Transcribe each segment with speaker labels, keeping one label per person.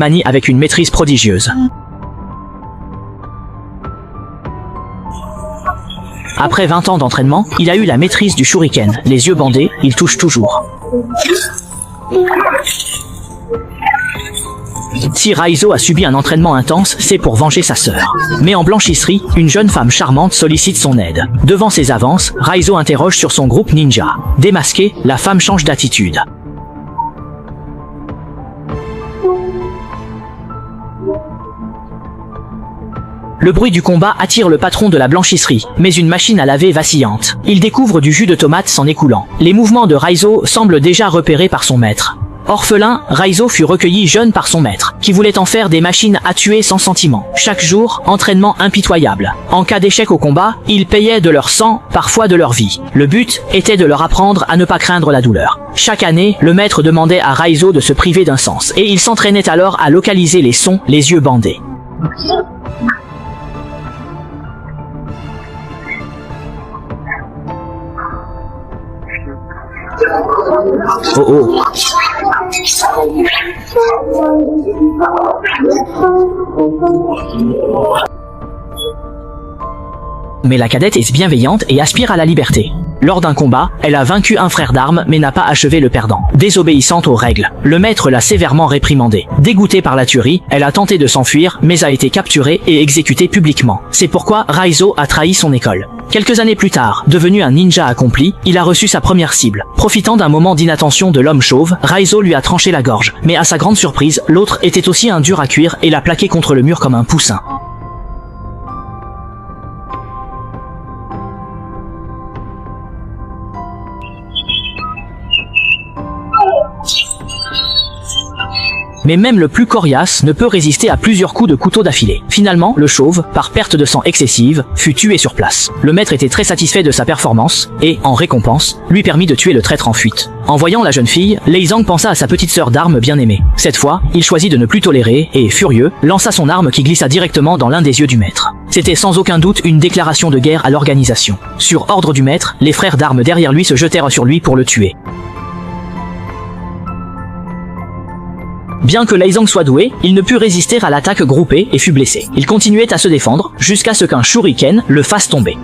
Speaker 1: manie avec une maîtrise prodigieuse. Après 20 ans d'entraînement, il a eu la maîtrise du shuriken. Les yeux bandés, il touche toujours. Si Raizo a subi un entraînement intense, c'est pour venger sa sœur. Mais en blanchisserie, une jeune femme charmante sollicite son aide. Devant ses avances, Raizo interroge sur son groupe ninja. Démasquée, la femme change d'attitude. Le bruit du combat attire le patron de la blanchisserie, mais une machine à laver vacillante. Il découvre du jus de tomate s'en écoulant. Les mouvements de Raizo semblent déjà repérés par son maître. Orphelin, Raizo fut recueilli jeune par son maître, qui voulait en faire des machines à tuer sans sentiment. Chaque jour, entraînement impitoyable. En cas d'échec au combat, ils payaient de leur sang, parfois de leur vie. Le but était de leur apprendre à ne pas craindre la douleur. Chaque année, le maître demandait à Raizo de se priver d'un sens, et il s'entraînait alors à localiser les sons, les yeux bandés. Oh oh. Mais la cadette est bienveillante et aspire à la liberté. Lors d'un combat, elle a vaincu un frère d'armes mais n'a pas achevé le perdant. Désobéissante aux règles, le maître l'a sévèrement réprimandée. Dégoûtée par la tuerie, elle a tenté de s'enfuir mais a été capturée et exécutée publiquement. C'est pourquoi Raizo a trahi son école. Quelques années plus tard, devenu un ninja accompli, il a reçu sa première cible. Profitant d'un moment d'inattention de l'homme chauve, Raizo lui a tranché la gorge. Mais à sa grande surprise, l'autre était aussi un dur à cuire et l'a plaqué contre le mur comme un poussin. Mais même le plus coriace ne peut résister à plusieurs coups de couteau d'affilée. Finalement, le chauve, par perte de sang excessive, fut tué sur place. Le maître était très satisfait de sa performance et, en récompense, lui permit de tuer le traître en fuite. En voyant la jeune fille, Lei Zhang pensa à sa petite sœur d'armes bien aimée. Cette fois, il choisit de ne plus tolérer et, furieux, lança son arme qui glissa directement dans l'un des yeux du maître. C'était sans aucun doute une déclaration de guerre à l'organisation. Sur ordre du maître, les frères d'armes derrière lui se jetèrent sur lui pour le tuer. Bien que Lei Zhang soit doué, il ne put résister à l'attaque groupée et fut blessé. Il continuait à se défendre, jusqu'à ce qu'un shuriken le fasse tomber.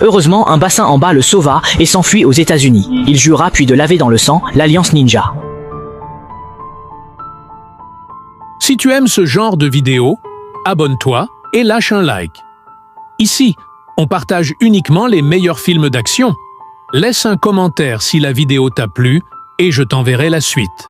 Speaker 1: Heureusement, un bassin en bas le sauva et s'enfuit aux États-Unis. Il jura puis de laver dans le sang l'Alliance Ninja.
Speaker 2: Si tu aimes ce genre de vidéo, abonne-toi et lâche un like. Ici, on partage uniquement les meilleurs films d'action. Laisse un commentaire si la vidéo t'a plu et je t'enverrai la suite.